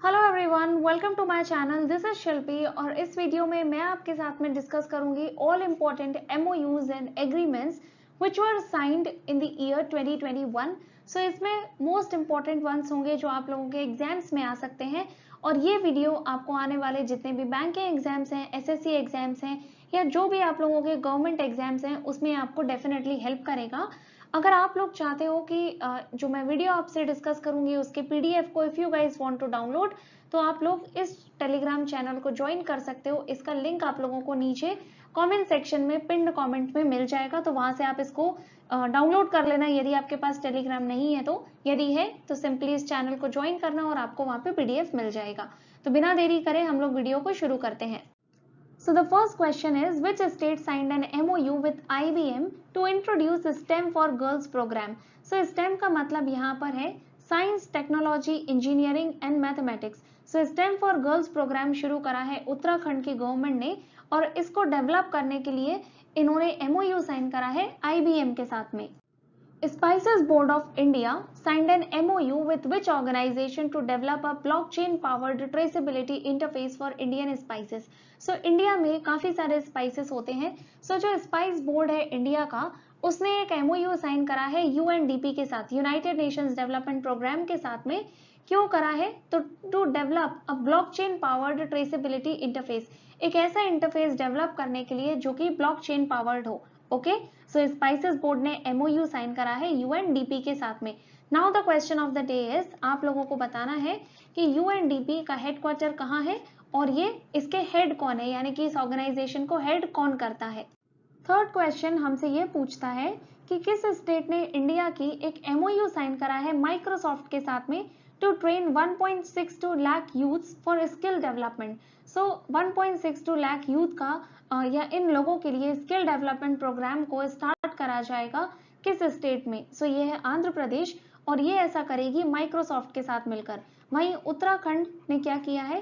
Hello everyone, welcome to my channel. This is Shilpi और इस video में मैं आपके साथ में डिस्कस करूंगी all important MOUs and agreements which were signed in the year 2021। सो इसमें मोस्ट इम्पोर्टेंट वंस होंगे जो आप लोगों के एग्जाम्स में आ सकते हैं और ये वीडियो आपको आने वाले जितने भी बैंकिंग एग्जाम्स हैं, SSC एग्जाम्स हैं या जो भी आप लोगों के गवर्नमेंट एग्जाम्स हैं उसमें आपको डेफिनेटली हेल्प करेगा। अगर आप लोग चाहते हो कि जो मैं वीडियो आपसे डिस्कस करूंगी उसके PDF को if you guys want to download, तो आप लोग इस टेलीग्राम चैनल को ज्वाइन कर सकते हो। इसका लिंक आप लोगों को नीचे कमेंट सेक्शन में पिन्ड कमेंट में मिल जाएगा, तो वहां से आप इसको डाउनलोड कर लेना यदि आपके पास टेलीग्राम नहीं है तो। यदि है तो सिंपली इस चैनल को ज्वाइन करना और आपको वहां पे PDF मिल जाएगा। तो बिना देरी करे हम लोग वीडियो को शुरू करते हैं। So the first question is, which state signed an MOU with IBM to introduce STEM for Girls program? So STEM का मतलब यहाँ पर है science, technology, engineering and mathematics. So STEM for Girls programme शुरू करा है उत्तराखंड की गवर्नमेंट ने और इसको डेवलप करने के लिए इन्होंने MOU साइन करा है IBM के साथ में। Spices Board of India signed an MOU with which organization to develop a blockchain-powered traceability interface for Indian spices? So India में काफी सारे spices होते हैं। So जो Spice Board है इंडिया का, उसने एक MOU साइन करा है UNDP के साथ, यूनाइटेड नेशंस डेवलपमेंट प्रोग्राम के साथ में। क्यों करा है? तो to develop a blockchain powered traceability interface, एक ऐसा इंटरफेस डेवलप करने के लिए जो कि ब्लॉकचेन पावर्ड हो। ओके, सो स्पाइसेस बोर्ड ने MOU साइन करा है UNDP के साथ में। Now the question of the day is, आप लोगों को बताना है कि UNDP का हेडक्वार्टर कहाँ है और ये इसके हेड कौन है, यानी कि इस ऑर्गेनाइजेशन को हेड कौन करता है। थर्ड क्वेश्चन हमसे ये पूछता है कि किस स्टेट ने इंडिया की एक MOU साइन करा है माइक्रोसॉफ्ट के साथ में to train 1.62 lakh youths for skill development. So 1.62 lakh youth का या इन लोगों के लिए स्किल डेवलपमेंट प्रोग्राम को स्टार्ट करा जाएगा किस स्टेट में? सो ये है आंध्र प्रदेश और ये ऐसा करेगी माइक्रोसॉफ्ट के साथ मिलकर। वहीं उत्तराखंड ने क्या किया है,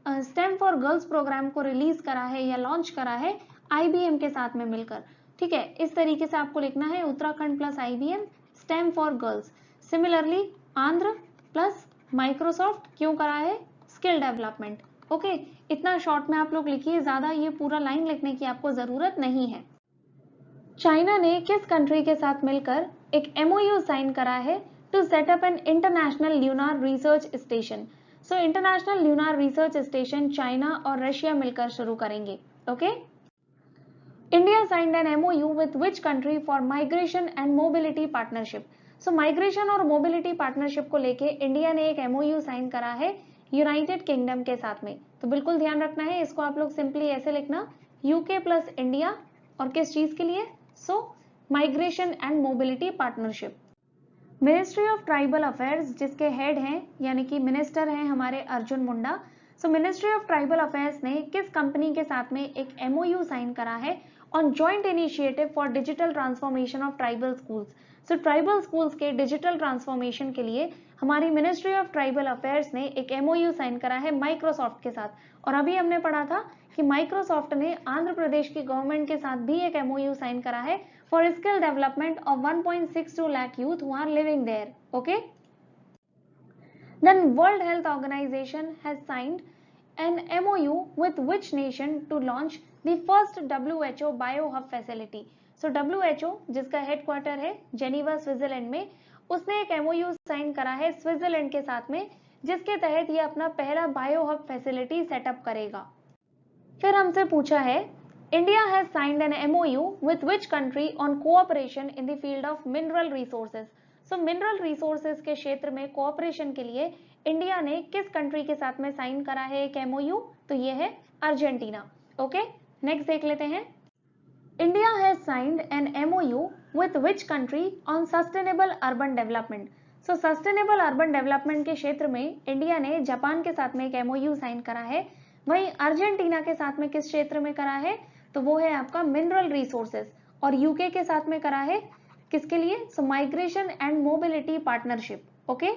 स्टेम फॉर गर्ल्स प्रोग्राम को रिलीज करा है या लॉन्च करा है IBM के साथ में मिलकर। ठीक है, इस तरीके से आपको लिखना है Uttarakhand plus IBM stem for girls. Similarly Andhra plus Microsoft क्यों करा है? Skill development. ओके, इतना शॉर्ट में आप लोग लिखिए, ज्यादा ये पूरा लाइन लिखने की आपको जरूरत नहीं है। चाइना ने किस कंट्री के साथ मिलकर एक MOU साइन करा है to set up an international lunar research station? So international lunar research station China और रशिया मिलकर शुरू करेंगे। Okay, India signed an MOU with which country for migration and mobility partnership? So migration और mobility partnership को लेके India ने एक MOU sign करा है यूनाइटेड किंगडम के साथ में। तो बिल्कुल ध्यान रखना है, इसको आप लोग सिंपली ऐसे लिखना, UK प्लस इंडिया, और किस चीज के लिए? So migration and mobility partnership. Ministry of tribal affairs जिसके हेड हैं यानी कि मिनिस्टर हैं हमारे Arjun Munda. So ministry of tribal affairs ने किस कंपनी के साथ में एक MOU साइन करा है on joint initiative for digital transformation of tribal schools? So tribal schools के डिजिटल ट्रांसफॉर्मेशन के लिए हमारी मिनिस्ट्री ऑफ ट्राइबल अफेयर्स ने एक MOU साइन करा है माइक्रोसॉफ्ट के साथ। और अभी हमने पढ़ा था कि माइक्रोसॉफ्ट ने आंध्र प्रदेश की गवर्नमेंट के साथ भी एक MOU साइन करा है for skill development of 1.62 lakh youth who are living there. Okay. Then World Health Organization has signed an MOU with which nation to launch the first WHO biohub facility? So WHO जिसका headquarter है Geneva Switzerland में, उसने एक MOU sign करा है Switzerland के साथ में जिसके तहत ये अपना पहला बायोहब फैसिलिटी सेटअप करेगा। फिर हमसे पूछा है, India has signed an MOU with which country on cooperation in the field of mineral resources? So mineral resources के क्षेत्र में कोऑपरेशन के लिए इंडिया ने किस कंट्री के साथ में साइन करा है एक MOU? तो ये है अर्जेंटीना। ओके, नेक्स्ट देख लेते हैं। India has signed an MOU with which country on sustainable urban development? So sustainable urban development के क्षेत्र में इंडिया ने जापान के साथ में एक MOU साइन करा है। वहीं अर्जेंटीना के साथ में किस क्षेत्र में करा है? तो वो है आपका मिनरल रिसोर्सेज। और UK के साथ में करा है किसके लिए? So migration and mobility partnership. Okay,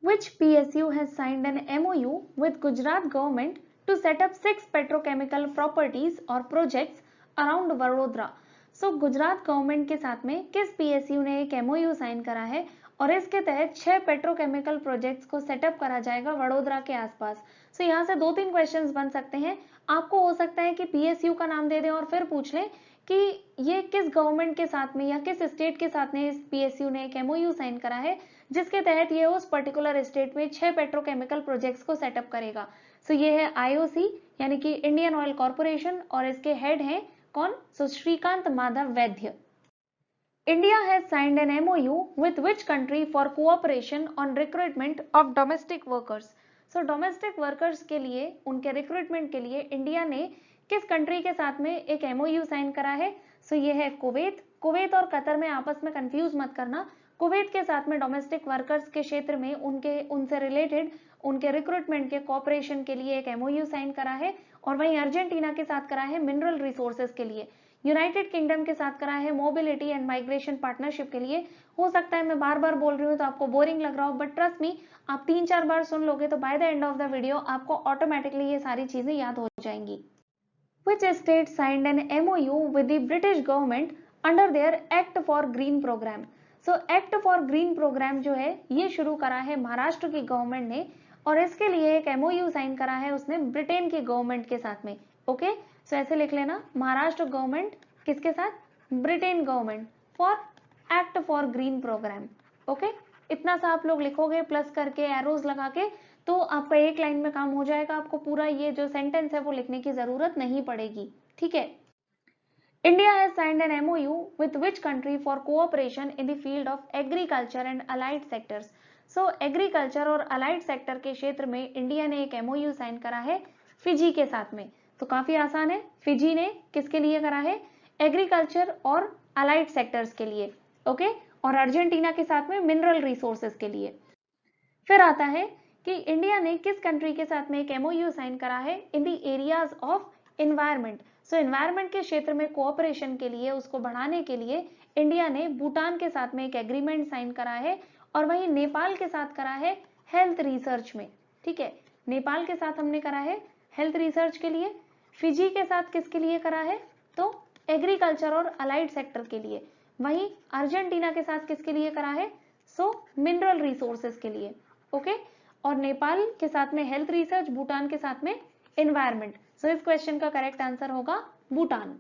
which PSU has signed an MOU with Gujarat government to set up 6 petrochemical properties or projects around Vadodara? So Gujarat government के साथ में किस PSU ने एक MOU साइन करा है और इसके तहत 6 पेट्रोकेमिकल प्रोजेक्ट्स को सेटअप करा जाएगा वडोदरा के आसपास। सो यहाँ से 2-3 क्वेश्चंस बन सकते हैं। आपको हो सकता है कि पीएसयू का नाम दे दें और फिर पूछ लें कि ये किस गवर्नमेंट के साथ में या किस स्टेट के साथ में इस पीएसयू ने एक एमओयू साइन करा है जिसके तहत ये उस पर्टिकुलर स्टेट में 6 पेट्रोकेमिकल प्रोजेक्ट्स को सेटअप करेगा। सो ये है आईओसी यानी कि इंडियन ऑयल कॉर्पोरेशन और इसके हेड हैं कौन? सो श्रीकांत माधव वैद्य। India has signed an MOU with which country for cooperation on recruitment of domestic workers? So domestic workers के लिए उनके रिक्रूटमेंट के लिए इंडिया ने किस कंट्री के साथ में एक MOU साइन करा है? सो ये है कुवैत। कुवैत और कतर में आपस में कंफ्यूज मत करना। कुवैत के साथ में डोमेस्टिक वर्कर्स के क्षेत्र में उनसे रिलेटेड उनके रिक्रूटमेंट के कॉपरेशन के लिए एक MOU साइन करा है और वहीं अर्जेंटीना के साथ करा है मिनरल रिसोर्सेज के लिए। यूनाइटेड किंगडम के साथ करा है मोबिलिटी एंड माइग्रेशन पार्टनरशिप के लिए। हो सकता है मैं बार बार बोल रही हूँ तो आपको बोरिंग लग रहा हो, बट ट्रस्ट मी, आप 3-4 बार सुन लोगे तो by the end of the video आपको ऑटोमेटिकली ये सारी चीजें याद हो जाएंगी। Which state signed an MOU with the British government under their Act for Green program? So Act for Green program जो है ये शुरू करा है महाराष्ट्र की गवर्नमेंट ने और इसके लिए एक MOU साइन करा है उसने ब्रिटेन की गवर्नमेंट के साथ में। ओके, सो ऐसे लिख लेना, महाराष्ट्र गवर्नमेंट किसके साथ? Britain government for act for green programme. Okay, इतना सा आप लोग लिखोगे प्लस करके एरोज लगा के तो आपका एक लाइन में काम हो जाएगा। आपको पूरा ये जो सेंटेंस है वो लिखने की जरूरत नहीं पड़ेगी। ठीक है। India has signed an MOU with which country for cooperation in the field of agriculture and allied sectors? So agriculture और अलाइड सेक्टर के क्षेत्र में इंडिया ने एक MOU साइन करा है फिजी के साथ में। तो काफी आसान है, फिजी ने किसके लिए करा है? एग्रीकल्चर और अलाइड सेक्टर्स के लिए। ओके, और अर्जेंटीना के साथ में मिनरल रिसोर्सेज के लिए। फिर आता है कि इंडिया ने किस कंट्री के साथ में एक MOU साइन करा है in the areas of environment. So environment के क्षेत्र में कोऑपरेशन के लिए, उसको बढ़ाने के लिए इंडिया ने भूटान के साथ में एक एग्रीमेंट साइन करा है और वहीं नेपाल के साथ करा है हेल्थ रिसर्च में। ठीक है, नेपाल के साथ हमने करा है हेल्थ रिसर्च के लिए। फिजी के साथ किसके लिए करा है? तो एग्रीकल्चर और अलाइड सेक्टर के लिए। वहीं अर्जेंटीना के साथ किसके लिए करा है? सो मिनरल रिसोर्सेज के लिए। ओके, और नेपाल के साथ में हेल्थ रिसर्च, भूटान के साथ में एनवायरमेंट। सो इस क्वेश्चन का करेक्ट आंसर होगा भूटान।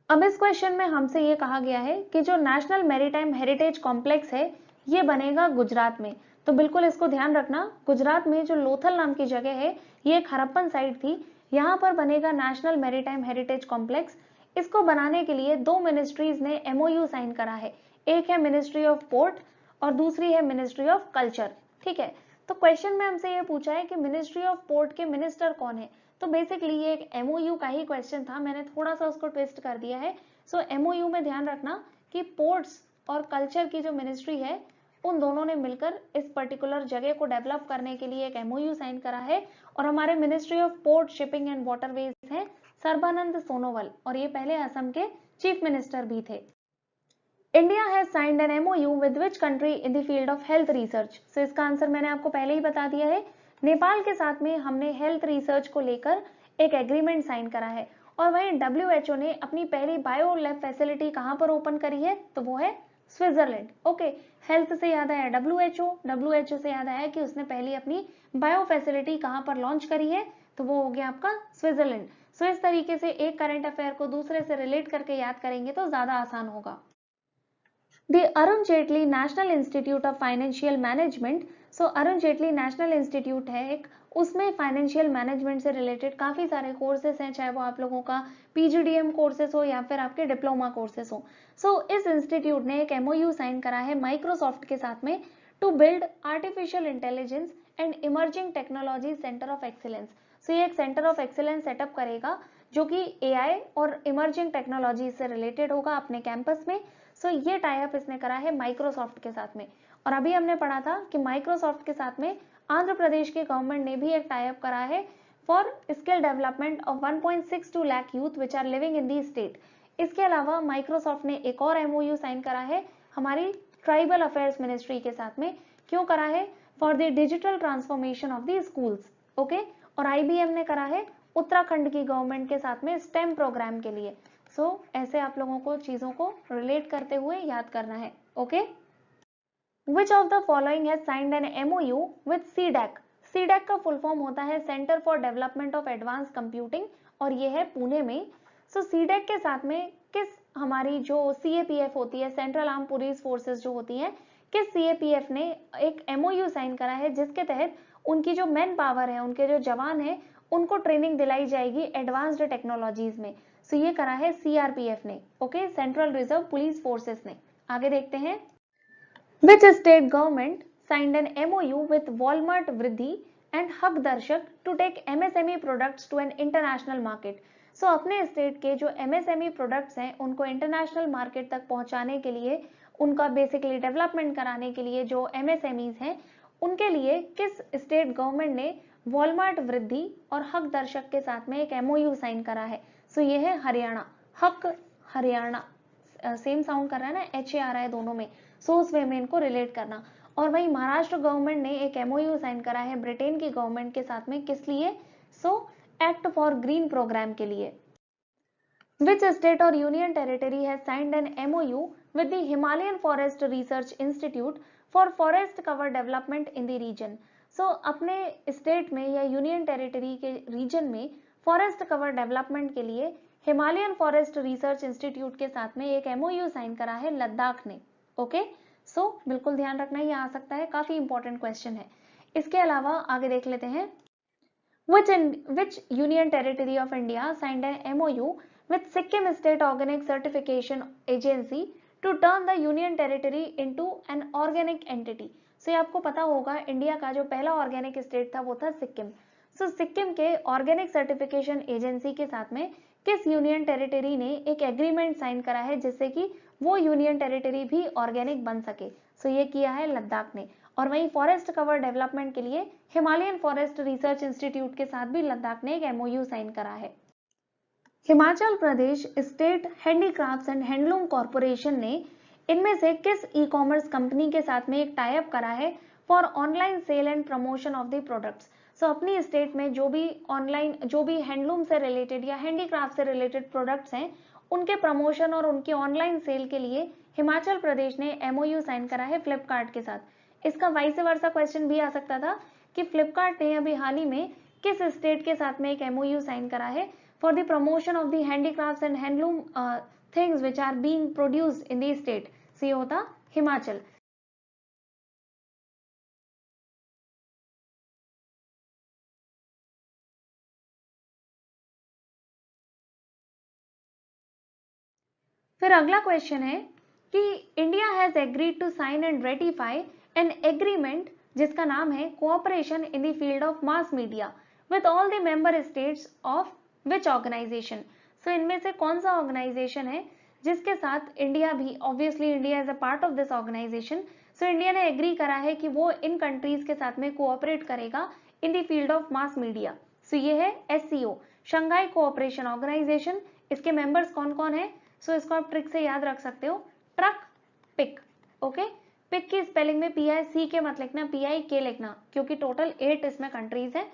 अब इस क्वेश्चन में हमसे ये कहा गया है कि जो नेशनल मैरीटाइम हेरिटेज कॉम्प्लेक्स है ये बनेगा गुजरात में। तो बिल्कुल इसको ध्यान रखना, गुजरात में जो लोथल नाम की जगह है ये एक हड़प्पन साइट थी, यहाँ पर बनेगा नेशनल मैरीटाइम हेरिटेज कॉम्प्लेक्स। इसको बनाने के लिए 2 मिनिस्ट्रीज ने MOU साइन करा है, एक है मिनिस्ट्री ऑफ पोर्ट और दूसरी है मिनिस्ट्री ऑफ कल्चर। ठीक है, तो क्वेश्चन में हमसे ये पूछा है कि मिनिस्ट्री ऑफ पोर्ट के मिनिस्टर कौन है। तो बेसिकली ये एक MOU का ही क्वेश्चन था, मैंने थोड़ा सा उसको ट्विस्ट कर दिया है। सो MOU में ध्यान रखना कि पोर्ट्स और कल्चर की जो मिनिस्ट्री है उन दोनों ने मिलकर इस पर्टिकुलर जगह को डेवलप करने के लिए एक MOU साइन करा है और हमारे ministry of port, shipping and waterways हैं सर्बानंद सोनोवाल और ये पहले असम के चीफ मिनिस्टर भी थे। India has signed an MOU with which country in the field of health research. So इसका आंसर मैंने आपको पहले ही बता दिया है, नेपाल के साथ में हमने हेल्थ रिसर्च को लेकर एक एग्रीमेंट साइन करा है और वहीं WHO ने अपनी पहली बायो लैब फैसिलिटी कहां पर ओपन करी है? तो वो है स्विट्जरलैंड। ओके, हेल्थ से याद आया WHO से याद आया कि उसने पहली अपनी बायो फैसिलिटी कहां पर लॉन्च करी है? तो वो हो गया आपका स्विट्जरलैंड। सो इस तरीके से एक करंट अफेयर को दूसरे से रिलेट करके याद करेंगे तो ज्यादा आसान होगा। The Arun Jaitley national institute of financial management. So Arun Jaitley national institute है एक, उसमें फाइनेंशियल मैनेजमेंट से रिलेटेड काफी सारे कोर्सेज हैं, चाहे वो आप लोगों का PGDM कोर्सेज हो या फिर आपके डिप्लोमा कोर्सेज हो। सो इस इंस्टीट्यूट ने एक MOU साइन करा है माइक्रोसॉफ्ट के साथ में to build artificial intelligence and emerging technology centre of excellence. So ये एक सेंटर ऑफ एक्सीलेंस सेटअप करेगा जो कि AI और इमर्जिंग टेक्नोलॉजी से रिलेटेड होगा अपने कैंपस में। सो ये टाई अप इसने करा है माइक्रोसॉफ्ट के साथ में। और अभी हमने पढ़ा था कि माइक्रोसॉफ्ट के साथ में आंध्र प्रदेश के गवर्नमेंट ने भी एक टाई अप करा है for skill development of 1.62 lakh youth which are living in the state. इसके अलावा माइक्रोसॉफ्ट ने एक और MOU साइन करा है हमारी ट्राइबल अफेयर्स मिनिस्ट्री के साथ में। क्यों करा है? For the digital transformation of the schools. Okay, और IBM ने करा है उत्तराखंड की गवर्नमेंट के साथ में STEM प्रोग्राम के लिए। सो ऐसे आप लोगों को चीजों को रिलेट करते हुए याद करना है। Okay, which of the following has signed an MOU with CDAC. CDAC का फुल फॉर्म होता है centre for development of advance computing और ये है पुणे में। सो सीडैक के साथ में किस हमारी जो सीएपीएफ होती है, सेंट्रल आर्म पुलिस फोर्सेस जो होती है, किस सीएपीएफ ने एक एमओयू साइन करा है जिसके तहत उनकी जो मैन पावर है, उनके जो जवान है, उनको ट्रेनिंग दिलाई जाएगी एडवांस्ड टेक्नोलॉजीज में। सो ये करा है सीआरपीएफ ने, okay, central reserve police forces ने। आगे देखते हैं, which state government signed an MOU with Walmart Vriddhi and Haqdarshak to take MSME products to an international market. So अपने स्टेट के जो एमएसएमई प्रोडक्ट्स हैं उनको इंटरनेशनल मार्केट तक पहुंचाने के लिए, उनका बेसिकली डेवलपमेंट कराने के लिए जो एमएसएमईज हैं उनके लिए किस स्टेट गवर्नमेंट ने वॉलमार्ट वृद्धि और हक दर्शक के साथ में एक एमओयू साइन करा है। सो ये है हरियाणा। हक हरियाणा, सेम साउंड कर रहा है ना, HARI दोनों में, सो उस वे में इनको रिलेट करना। और वही महाराष्ट्र गवर्नमेंट ने एक एमओयू साइन करा है ब्रिटेन की गवर्नमेंट के साथ में, किस लिए? सो एक्ट फॉर ग्रीन प्रोग्राम के लिए। Which state or union territory has signed an MOU with the Himalayan Forest Research Institute for forest cover development in the region? So अपने स्टेट में या यूनियन टेरिटरी के रीजन में forest cover development के लिए Himalayan forest research institute के साथ में एक MOU साइन करा है लद्दाख ने, ओके। सो बिल्कुल ध्यान रखना, ये आ सकता है, काफी इंपॉर्टेंट क्वेश्चन है। इसके अलावा आगे देख लेते हैं, which union territory of India signed an MOU with Sikkim State Organic Certification Agency to turn the union territory into an organic entity? So ये आपको पता होगा, इंडिया का जो पहला ऑर्गेनिक स्टेट था वो था सिक्किम। सो सिक्किम के ऑर्गेनिक सर्टिफिकेशन एजेंसी के साथ में किस यूनियन टेरिटरी ने एक एग्रीमेंट साइन करा है जिससे कि वो यूनियन टेरिटरी भी ऑर्गेनिक बन सके? सो ये किया है लद्दाख ने। और वहीं फॉरेस्ट कवर डेवलपमेंट के लिए हिमालयन फॉरेस्ट रिसर्च इंस्टीट्यूट के साथ भी लद्दाख ने एक एमओयू साइन करा है। Himachal Pradesh state handicrafts and handloom corporation ने इनमें से किस ई कॉमर्स कंपनी के साथ में एक टाई अप करा है for online sale and promotion of the products? So अपनी स्टेट में जो भी ऑनलाइन, जो भी हैंडलूम से रिलेटेड या हैंडीक्राफ्ट से रिलेटेड प्रोडक्ट्स हैं, उनके प्रमोशन और उनकी ऑनलाइन सेल के लिए हिमाचल प्रदेश ने एमओयू साइन करा है फ्लिपकार्ट के साथ। इसका वाइस वर्सा क्वेश्चन भी आ सकता था कि फ्लिपकार्ट ने अभी हाल ही में किस स्टेट के साथ में एक एमओयू साइन करा है for the promotion of the handicrafts and handloom things which are being produced in the state? So ये होता हिमाचल। फिर अगला क्वेश्चन है कि India has agreed to sign and ratify an agreement जिसका नाम है cooperation in the field of mass media with all the member states of which organisation? So इनमें से कौन सा ऑर्गेनाइजेशन है जिसके साथ इंडिया भी, obviously India is a part of this organisation, so India ने एग्री करा है कि वो इन कंट्रीज के साथ में कोऑपरेट करेगा in the field of mass media. So ये है SCO, शंघाई कोऑपरेशन ऑर्गेनाइजेशन। इसके मेंबर्स कौन कौन है? सो इसको आप ट्रिक से याद रख सकते हो, ट्रक, पिक, ओके। पिक की स्पेलिंग में PIC के मत लिखना, PIK लिखना, क्योंकि टोटल 8 इसमें कंट्रीज है।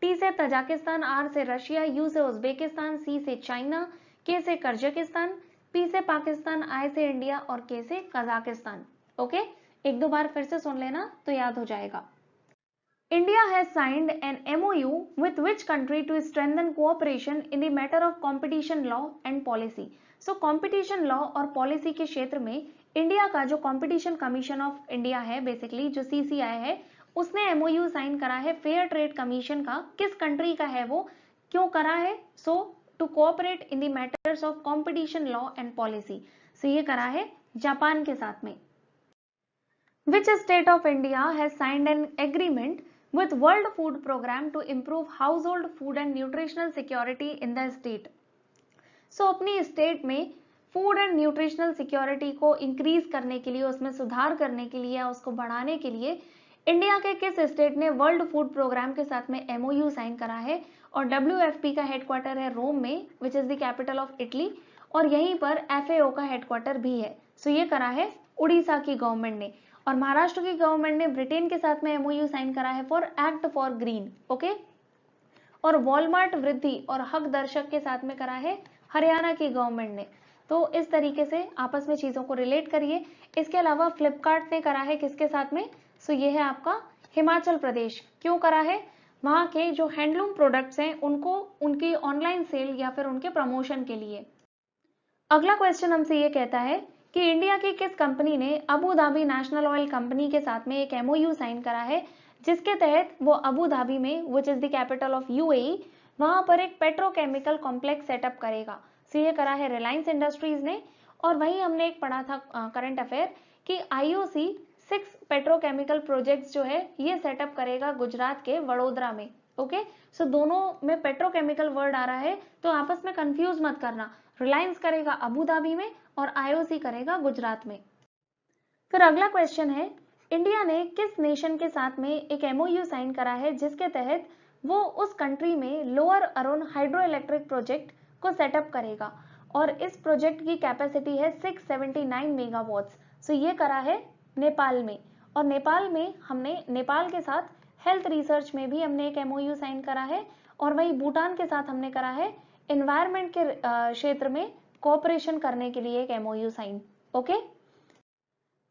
T से तजाकिस्तान, R से रशिया, U से उज्बेकिस्तान, C से चाइना, K से कर्जाकिस्तान, P से पाकिस्तान, I से इंडिया और K से कजाकिस्तान, ओके। एक दो बार फिर से सुन लेना तो याद हो जाएगा। India has signed an MOU with which country to strengthen cooperation in the matter of competition law and policy? So competition law और policy के क्षेत्र में इंडिया का जो competition commission of India है, बेसिकली जो CCI है, उसने MOU साइन करा है फेयर ट्रेड कमीशन का। किस कंट्री का है वो, क्यों करा है? So to cooperate in the matters of competition law and policy। So ये करा है जापान के साथ में। Which state of India has signed an agreement with World Food Program to improve household food and nutritional security in the state? So अपनी state में food and nutritional security को increase करने के लिए, उसमें सुधार करने के लिए या उसको बढ़ाने के लिए इंडिया के किस स्टेट ने वर्ल्ड फूड प्रोग्राम के साथ में MOU साइन करा है? और WFP का हेडक्वार्टर है रोम में, which is the capital of Italy, और यहीं पर FAO का हेडक्वार्टर भी है। सो ये करा है उड़ीसा की गवर्नमेंट ने। और महाराष्ट्र की गवर्नमेंट ने ब्रिटेन के साथ में MOU साइन करा है for act for green, okay. और वॉलमार्ट वृद्धि और हक दर्शक के साथ में करा है हरियाणा की गवर्नमेंट ने। तो इस तरीके से आपस में चीजों को रिलेट करिए। इसके अलावा फ्लिपकार्ट ने करा है किसके साथ में? सो ये है आपका हिमाचल प्रदेश। क्यों करा है? वहां के जो हैंडलूम प्रोडक्ट्स हैं उनको उनकी ऑनलाइन सेल या फिर उनके प्रमोशन के लिए। अगला क्वेश्चन हमसे ये कहता है कि इंडिया की किस कंपनी ने Abu Dhabi national oil company के साथ में एक एमओयू साइन करा है, जिसके तहत वो अबू धाबी में, which is the capital of UAE, वहां पर एक पेट्रोकेमिकल कॉम्प्लेक्स सेटअप करेगा। सो ये करा है रिलायंस इंडस्ट्रीज ने। और वहीं हमने एक पढ़ा था करंट अफेयर कि आईओसी 6 पेट्रोकेमिकल प्रोजेक्ट्स जो है ये सेटअप करेगा गुजरात के वडोदरा में। ओके, सो दोनों में पेट्रोकेमिकल वर्ड आ रहा है तो आपस में कंफ्यूज मत करना। रिलायंस करेगा अबू धाबी में और आईओसी करेगा गुजरात में। फिर अगला क्वेश्चन है, इंडिया ने किस नेशन के साथ में एक एमओयू साइन करा है जिसके तहत वो उस कंट्री में lower Arun hydro electric project को सेटअप करेगा और इस प्रोजेक्ट की कैपेसिटी है 679 मेगावाट्स। सो ये करा है नेपाल में। और नेपाल में हमने नेपाल के साथ हेल्थ रिसर्च में भी हमने एक एमओयू साइन करा है और वही भूटान के साथ हमने करा है एनवायरमेंट के क्षेत्र में कोऑपरेशन करने के लिए एक MOU sign. Okay,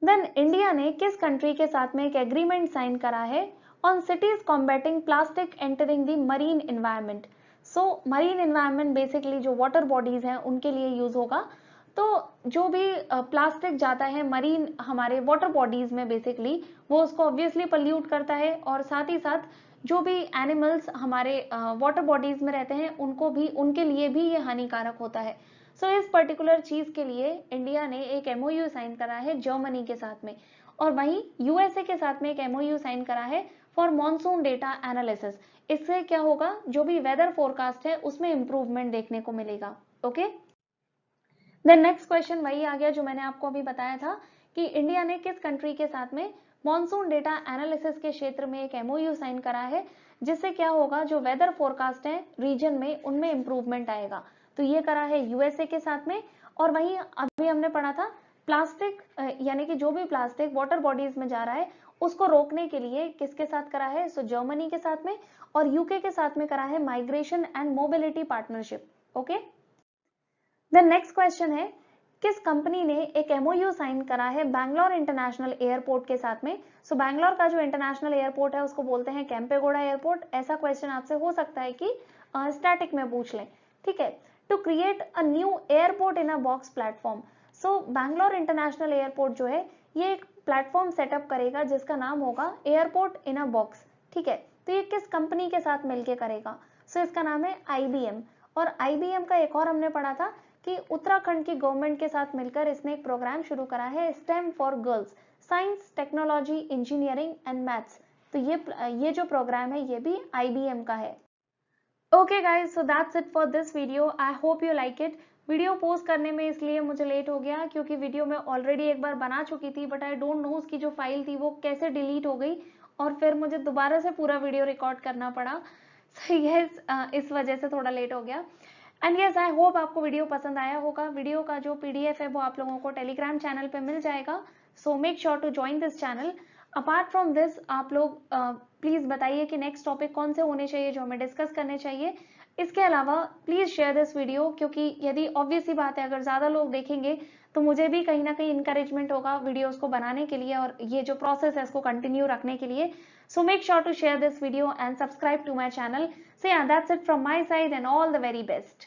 then India ने किस कंट्री के साथ में एक एग्रीमेंट साइन करा है on cities combating plastic entering the marine environment. So marine environment basically जो वाटर बॉडीज हैं उनके लिए यूज होगा। तो जो भी प्लास्टिक जाता है मरीन हमारे वाटर बॉडीज में बेसिकली वो उसको ऑब्वियसली पल्यूट करता है और साथ ही साथ जो भी एनिमल्स हमारे वाटर बॉडीज में रहते हैं उनको भी, उनके लिए भी ये हानिकारक होता है। सो इस पर्टिकुलर चीज के लिए इंडिया ने एक एमओयू साइन करा है जर्मनी के साथ में। और वहीं यूएसए के साथ में एक एमओयू साइन करा है फॉर मॉनसून डेटा एनालिसिस। इससे क्या होगा, जो भी वेदर फोरकास्ट है उसमें इंप्रूवमेंट देखने को मिलेगा। ओके, देन नेक्स्ट क्वेश्चन वही आ गया जो मैंने आपको अभी बताया था कि इंडिया ने किस कंट्री के साथ में मॉनसून डेटा एनालिसिस के क्षेत्र में एक एमओयू साइन करा है, जिससे क्या होगा, जो वेदर फोरकास्ट है रीजन में उनमें इंप्रूवमेंट आएगा। तो ये करा है यूएसए के साथ में। और वहीं अभी हमने पढ़ा था प्लास्टिक, यानी कि जो भी प्लास्टिक वाटर बॉडीज में जा रहा है उसको रोकने के लिए किसके साथ करा है? सो जर्मनी के साथ में। और यूके के साथ में करा है migration and mobility partnership. Okay, then next question है, किस कंपनी ने एक एमओयू साइन करा है बैंगलोर इंटरनेशनल एयरपोर्ट के साथ में? सो बैंगलोर का जो इंटरनेशनल एयरपोर्ट है उसको बोलते हैं केम्पेगौड़ा एयरपोर्ट। ऐसा क्वेश्चन आपसे हो सकता है कि स्टैटिक में पूछ लें। ठीक है, to create a new airport in a box platform. So Bangalore international airport जो है ये एक प्लेटफॉर्म सेटअप करेगा जिसका नाम होगा एयरपोर्ट इन अ बॉक्स। ठीक है, तो ये किस कंपनी के साथ मिलकर करेगा? सो इसका नाम है आईबीएम। और आईबीएम का एक और हमने पढ़ा था कि उत्तराखंड की गवर्नमेंट के साथ मिलकर इसने एक प्रोग्राम शुरू करा है stem for girls, science technology engineering and maths. तो ये जो प्रोग्राम है ये भी आईबीएम का है। Okay guys, so that's it for this video. I hope you like it. Video post करने में इसलिए मुझे लेट हो गया क्योंकि वीडियो मैं ऑलरेडी एक बार बना चुकी थी, बट आई डोंट नो उसकी जो फाइल थी वो कैसे डिलीट हो गई और फिर मुझे दोबारा से पूरा वीडियो रिकॉर्ड करना पड़ा। सो यस, इस वजह से थोड़ा लेट हो गया। एंड यस, आई होप आपको वीडियो पसंद आया होगा। वीडियो का जो पीडीएफ है वो आप लोगों को टेलीग्राम चैनल पे मिल जाएगा। So make sure to join this channel. Apart from this आप लोग प्लीज बताइए कि नेक्स्ट टॉपिक कौन से होने चाहिए जो हमें डिस्कस करने चाहिए। इसके अलावा प्लीज शेयर दिस वीडियो, क्योंकि यदि ऑब्वियस ही बात है अगर ज्यादा लोग देखेंगे तो मुझे भी कहीं ना कहीं इंकरेजमेंट होगा वीडियोस को बनाने के लिए और ये जो प्रोसेस है इसको कंटिन्यू रखने के लिए। So make sure to share this video and subscribe to my channel. So yeah, that's it from my side and all the very best.